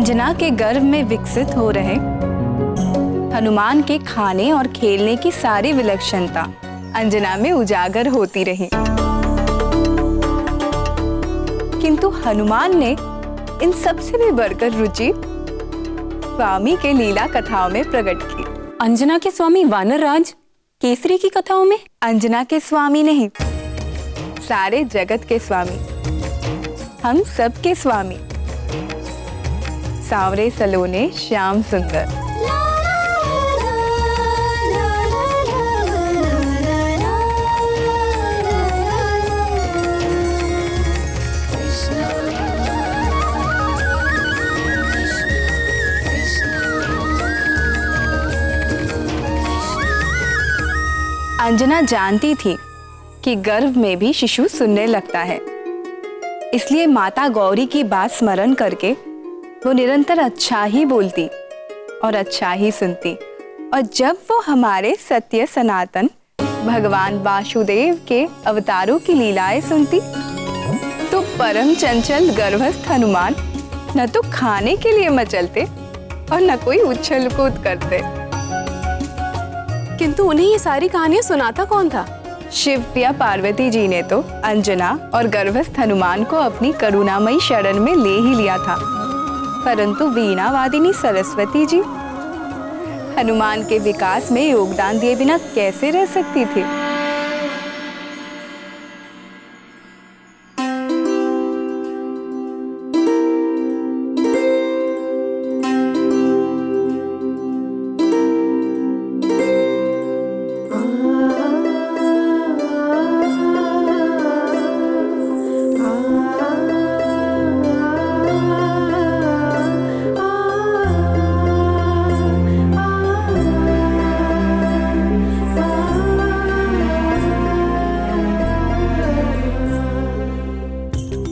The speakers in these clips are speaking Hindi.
अंजना के गर्भ में विकसित हो रहे हनुमान के खाने और खेलने की सारी विलक्षणता अंजना में उजागर होती रही, किंतु हनुमान ने इन सबसे भी बढ़कर रुचि स्वामी के लीला कथाओं में प्रकट की। अंजना के स्वामी वानर राज केसरी की कथाओं में? अंजना के स्वामी नहीं, सारे जगत के स्वामी, हम सब के स्वामी, सांवरे सलोने श्याम सुंदर। अंजना जानती थी कि गर्भ में भी शिशु सुनने लगता है, इसलिए माता गौरी की बात स्मरण करके वो निरंतर अच्छा ही बोलती और अच्छा ही सुनती। और जब वो हमारे सत्य सनातन भगवान वासुदेव के अवतारों की लीलाएं सुनती, तो परम चंचल गर्भस्थ हनुमान न तो खाने के लिए मचलते और न कोई उछल कूद करते। किंतु उन्हें ये सारी कहानियां सुनाता कौन था? शिव या पार्वती जी ने तो अंजना और गर्भस्थ हनुमान को अपनी करुणामयी शरण में ले ही लिया था, परंतु वीणा वादिनी सरस्वती जी हनुमान के विकास में योगदान दिए बिना कैसे रह सकती थी?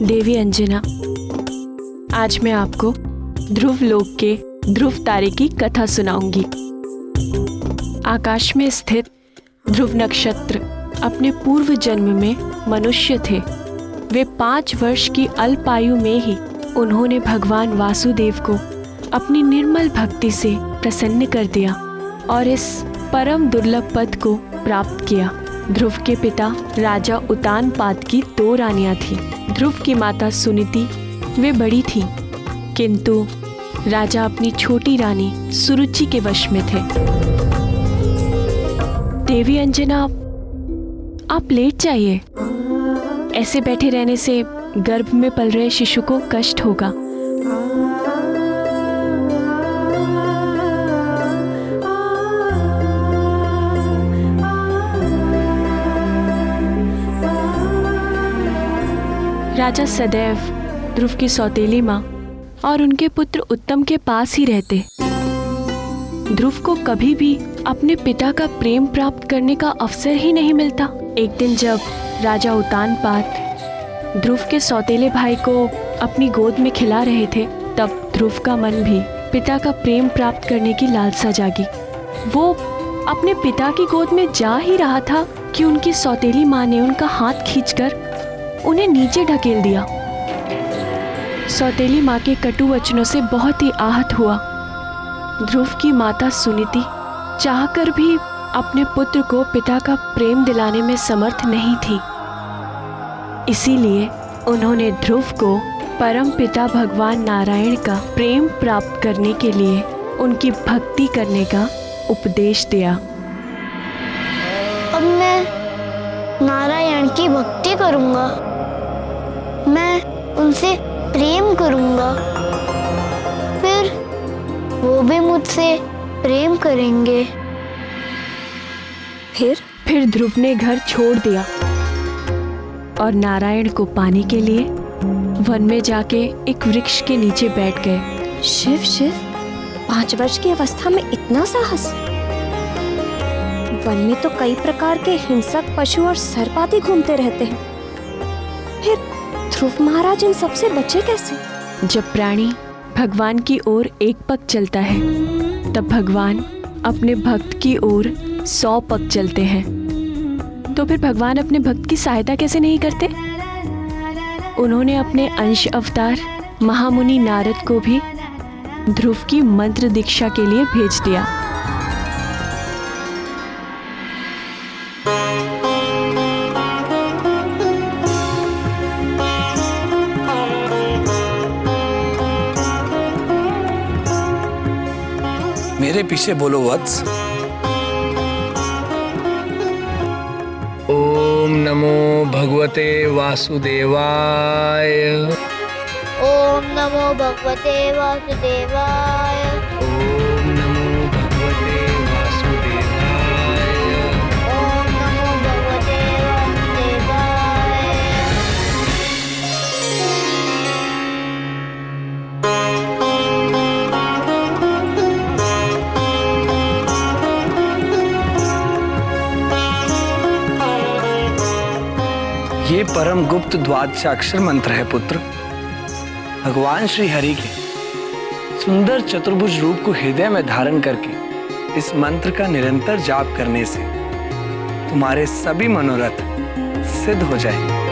देवी अंजना, आज मैं आपको ध्रुव लोक के ध्रुव तारे की कथा सुनाऊंगी। आकाश में स्थित ध्रुव नक्षत्र अपने पूर्व जन्म में मनुष्य थे। वे 5 वर्ष की अल्प आयु में ही उन्होंने भगवान वासुदेव को अपनी निर्मल भक्ति से प्रसन्न कर दिया और इस परम दुर्लभ पद को प्राप्त किया। ध्रुव के पिता राजा उतानपाद की 2 रानियां थीं। ध्रुव की माता सुनीति वे बड़ी थीं, किंतु राजा अपनी छोटी रानी सुरुचि के वश में थे। देवी अंजना, आप लेट जाइए। ऐसे बैठे रहने से गर्भ में पल रहे शिशु को कष्ट होगा। राजा सदैव ध्रुव की सौतेली माँ और उनके पुत्र उत्तम के पास ही रहते। ध्रुव को कभी भी अपने पिता का प्रेम प्राप्त करने का अवसर ही नहीं मिलता। एक दिन जब राजा उतानपाद ध्रुव के सौतेले भाई को अपनी गोद में खिला रहे थे, तब ध्रुव का मन भी पिता का प्रेम प्राप्त करने की लालसा जागी। वो अपने पिता की गोद में जा ही रहा था कि उनकी सौतेली माँ ने उनका हाथ खींचकर उन्हें नीचे ढकेल दिया। सौतेली माँ के कटु वचनों से बहुत ही आहत हुआ। ध्रुव की माता सुनीति चाहकर भी अपने पुत्र को पिता का प्रेम दिलाने में समर्थ नहीं थी। इसीलिए उन्होंने ध्रुव को परम पिता भगवान नारायण का प्रेम प्राप्त करने के लिए उनकी भक्ति करने का उपदेश दिया। अब मैं नारायण की भक्ति करूंगा, मैं उनसे प्रेम करूंगा, फिर वो भी मुझसे प्रेम करेंगे। फिर ध्रुव ने घर छोड़ दिया और नारायण को पाने के लिए वन में जाके एक वृक्ष के नीचे बैठ गए। शिव, 5 वर्ष की अवस्था में इतना साहस? वन में तो कई प्रकार के हिंसक पशु और सर्प आदि घूमते रहते हैं, फिर ध्रुव महाराज इन सबसे बचे कैसे? जब प्राणी भगवान की ओर एक पग चलता है, तब भगवान अपने भक्त की ओर 100 पग चलते हैं। तो फिर भगवान अपने भक्त की सहायता कैसे नहीं करते? उन्होंने अपने अंश अवतार महामुनि नारद को भी ध्रुव की मंत्र दीक्षा के लिए भेज दिया। मेरे पीछे बोलो वत्स। ओम नमो भगवते वासुदेवाय। ओम नमो भगवते वासुदेवाय। ओम नमो भगवते वासुदेवाय। ओम नमो भगवते वासुदेवाय। ये परम गुप्त द्वादशाक्षर मंत्र है पुत्र। भगवान श्री हरि के सुंदर चतुर्भुज रूप को हृदय में धारण करके इस मंत्र का निरंतर जाप करने से तुम्हारे सभी मनोरथ सिद्ध हो जाएंगे।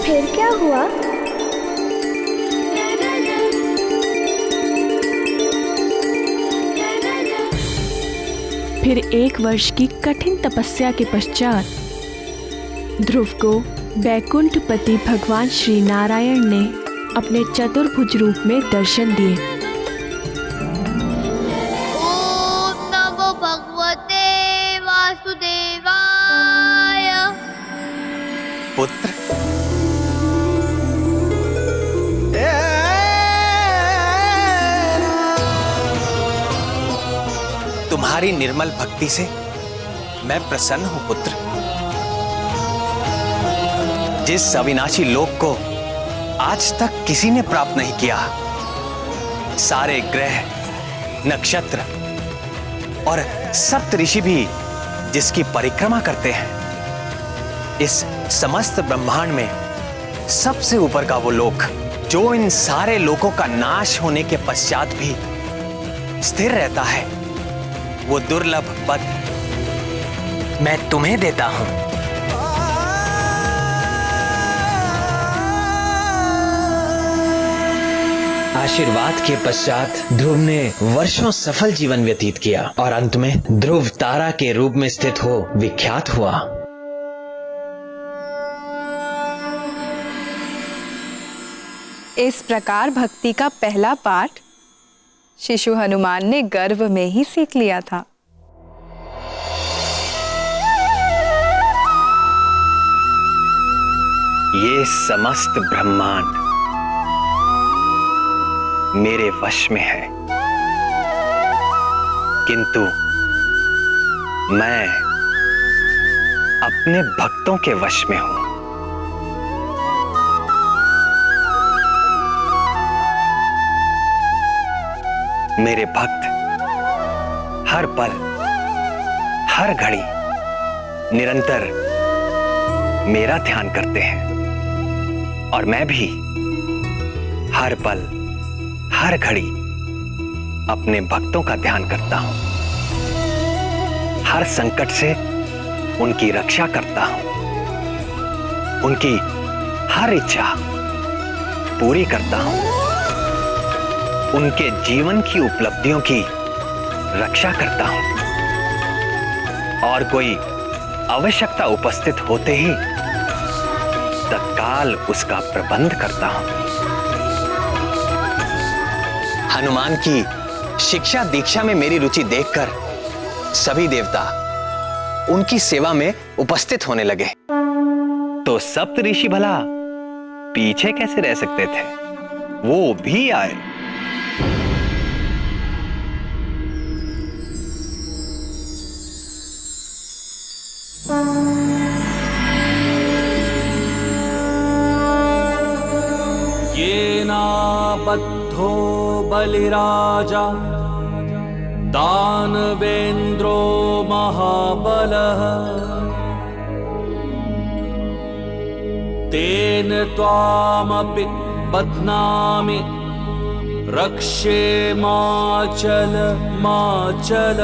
फिर क्या हुआ? फिर 1 वर्ष की कठिन तपस्या के पश्चात ध्रुव को बैकुंठपति भगवान श्री नारायण ने अपने चतुर्भुज रूप में दर्शन दिए। ओम नमो भगवते वासुदेवाय। पुत्र, तुम्हारी निर्मल भक्ति से मैं प्रसन्न हूं पुत्र। जिस अविनाशी लोक को आज तक किसी ने प्राप्त नहीं किया, सारे ग्रह, नक्षत्र और सप्त ऋषि भी जिसकी परिक्रमा करते हैं, इस समस्त ब्रह्मांड में सबसे ऊपर का वो लोक जो इन सारे लोकों का नाश होने के पश्चात भी स्थिर रहता है, वो दुर्लभ पद मैं तुम्हें देता हूं। आशीर्वाद के पश्चात ध्रुव ने वर्षों सफल जीवन व्यतीत किया और अंत में ध्रुव तारा के रूप में स्थित हो विख्यात हुआ। इस प्रकार भक्ति का पहला पाठ शिशु हनुमान ने गर्भ में ही सीख लिया था। ये समस्त ब्रह्मांड मेरे वश में है, किंतु मैं अपने भक्तों के वश में हूं। मेरे भक्त हर पल, हर घड़ी निरंतर मेरा ध्यान करते हैं और मैं भी हर पल, हर घड़ी अपने भक्तों का ध्यान करता हूं। हर संकट से उनकी रक्षा करता हूं, उनकी हर इच्छा पूरी करता हूं, उनके जीवन की उपलब्धियों की रक्षा करता हूं और कोई आवश्यकता उपस्थित होते ही तत्काल उसका प्रबंध करता हूं। हनुमान की शिक्षा दीक्षा में मेरी रुचि देखकर सभी देवता उनकी सेवा में उपस्थित होने लगे। तो सप्त ऋषि भला पीछे कैसे रह सकते थे? वो भी आए। बद्धो बलिराजा दानवेन्द्रो महाबलः तेन त्वामपि बध्नामि रक्षे माचल माचल।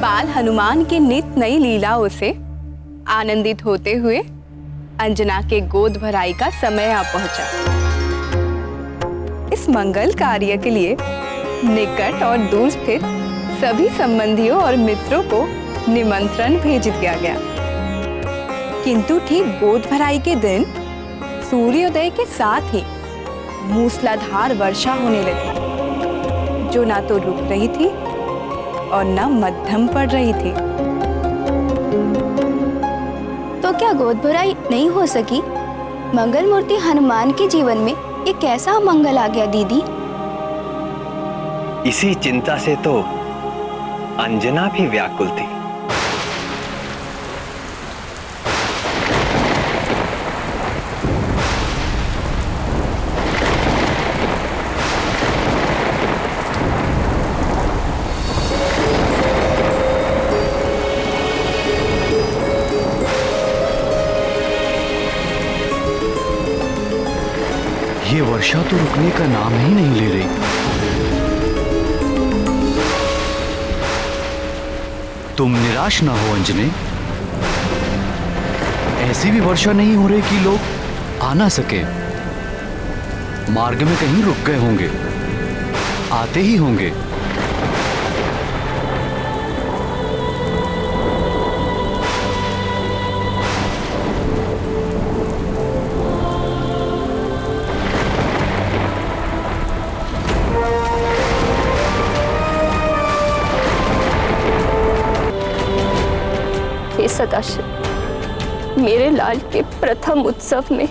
बाल हनुमान की नित नई लीलाओं से आनंदित होते हुए अंजना के गोद भराई का समय आ पहुंचा। इस मंगल कार्य के लिए निकट और दूर स्थित सभी संबंधियों और मित्रों को निमंत्रण भेज दिया गया, किंतु ठीक गोद भराई के दिन सूर्योदय के साथ ही मूसलाधार वर्षा होने लगी, जो ना तो रुक रही थी और न मध्यम पड़ रही थी। तो क्या गोद भराई नहीं हो सकी? मंगल मूर्ति हनुमान के जीवन में ये कैसा अमंगल आ गया दीदी? इसी चिंता से तो अंजना भी व्याकुल थी। ये वर्षा तो रुकने का नाम ही नहीं ले रही। तुम निराश ना हो अंजने, ऐसी भी वर्षा नहीं हो रही कि लोग आ ना सके। मार्ग में कहीं रुक गए होंगे, आते ही होंगे। सदाशिव, मेरे लाल के प्रथम उत्सव में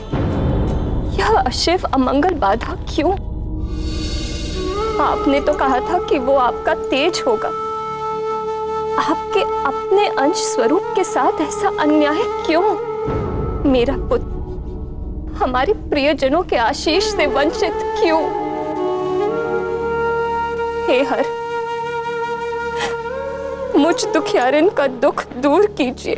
यह अशिव अमंगल बाधा क्यों? आपने तो कहा था कि वो आपका तेज होगा। आपके अपने अंश स्वरूप के साथ ऐसा अन्याय क्यों? मेरा पुत्र हमारे प्रियजनों के आशीष से वंचित क्यों? हे हर, मुझ दुखियारिन का दुख दूर कीजिए।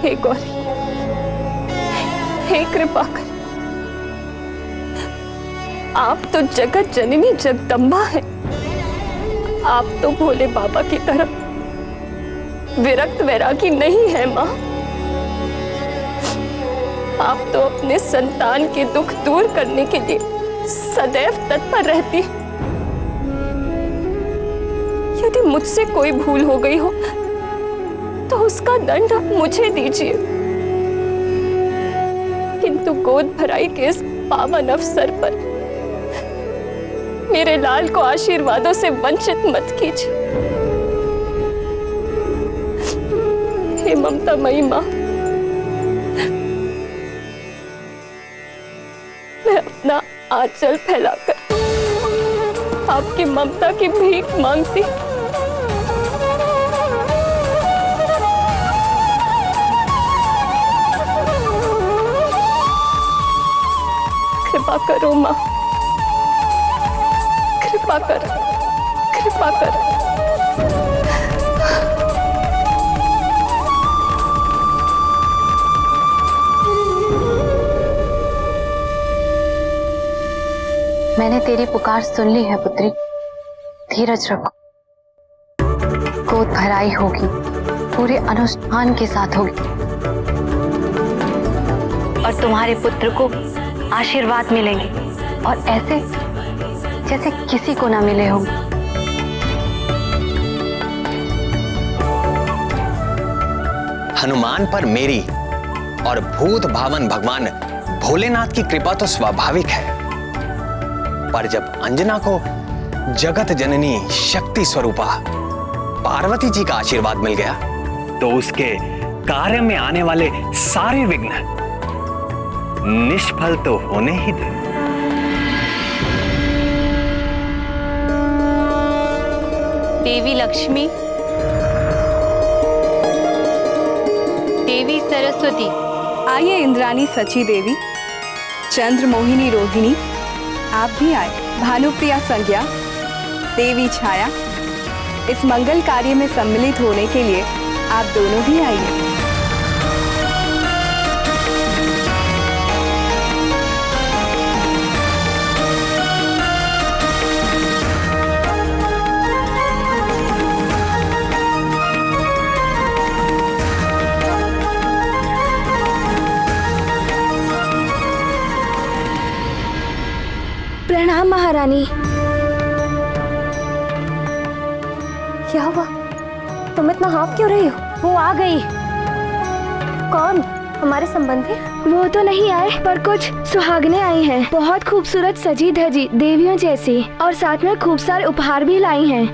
हे गौरी, हे कृपा कर, आप तो जगत जननी जगदम्बा हैं। आप तो भोले बाबा की तरफ विरक्त वैरागी नहीं है माँ। आप तो अपने संतान के दुख दूर करने के लिए सदैव तत्पर रहती। यदि मुझसे कोई भूल हो गई हो तो उसका दंड आप मुझे दीजिए, किंतु गोद भराई के इस पावन अवसर पर मेरे लाल को आशीर्वादों से वंचित मत कीजिए। हे ममता मई माँ, मैं अपना आंचल फैलाकर आपकी ममता की भीख मांगती। कृपा करो माँ, कृपा कर, कृपा कर। मैंने तेरी पुकार सुन ली है पुत्री, धीरज रखो। गोद भराई होगी, पूरे अनुष्ठान के साथ होगी और तुम्हारे पुत्र को आशीर्वाद मिलेंगे और ऐसे जैसे किसी को ना मिले हो। हनुमान पर मेरी और भूत भावन भगवान भोलेनाथ की कृपा तो स्वाभाविक है, पर जब अंजना को जगत जननी शक्ति स्वरूपा पार्वती जी का आशीर्वाद मिल गया तो उसके कार्य में आने वाले सारे विघ्न निष्फल तो होने ही थे। देवी लक्ष्मी, देवी सरस्वती, आइए इंद्राणी सची देवी, चंद्र मोहिनी रोहिणी, आप भी आए। भानुप्रिया संज्ञा, देवी छाया, इस मंगल कार्य में सम्मिलित होने के लिए आप दोनों भी आइए। प्रणाम महारानी। क्या हुआ? तुम इतना हाँफ क्यों रही हो? वो आ गई। कौन? हमारे संबंधी? वो तो नहीं आए, पर कुछ सुहागनें आई हैं। बहुत खूबसूरत सजी धजी देवियों जैसी, और साथ में खूब सारे उपहार भी लाई हैं।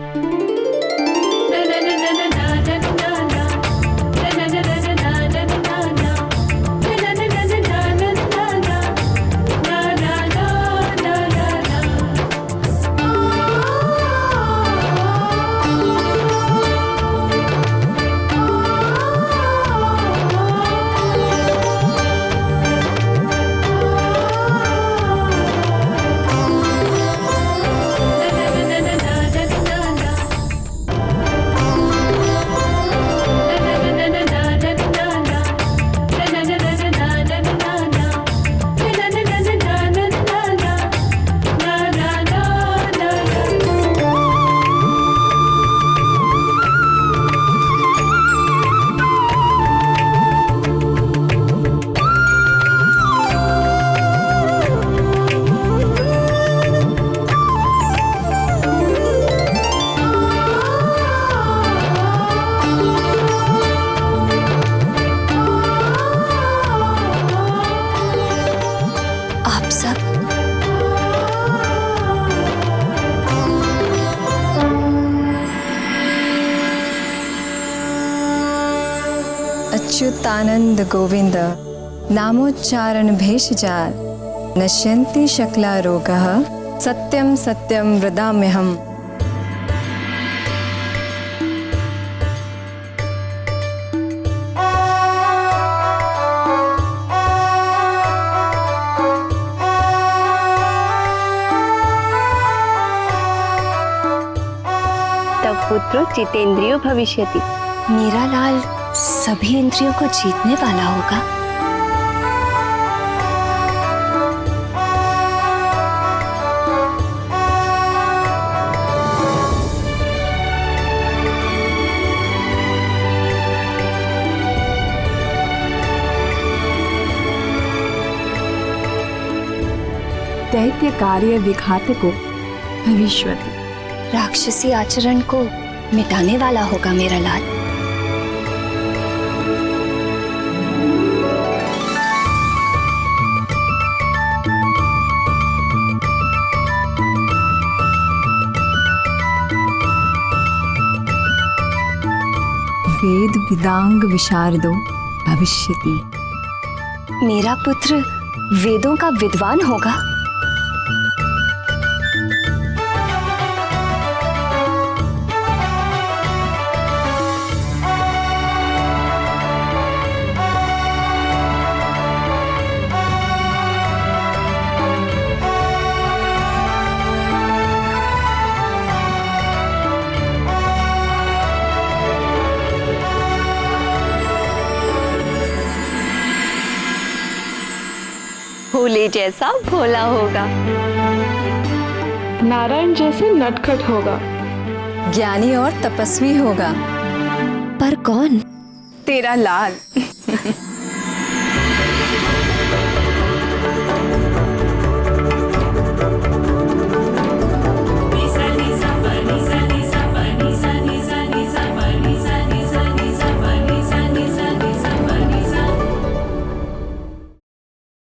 अच्युतानंद गोविंद नामोच्चारण भेषजाल नश्यन्ति शकला रोगः सत्यम सत्यम वदाम्यहम्। तब पुत्र जितेंद्रियो भविष्यति। मेरा लाल सभी इंद्रियों को जीतने वाला होगा। दैत्य कार्य विघातको भविष्यति। राक्षसी आचरण को मिटाने वाला होगा मेरा लाल। वेद विदांग विशारदो भविष्यति। मेरा पुत्र वेदों का विद्वान होगा। भोले जैसा भोला होगा, नारायण जैसे नटखट होगा, ज्ञानी और तपस्वी होगा। पर कौन? तेरा लाल।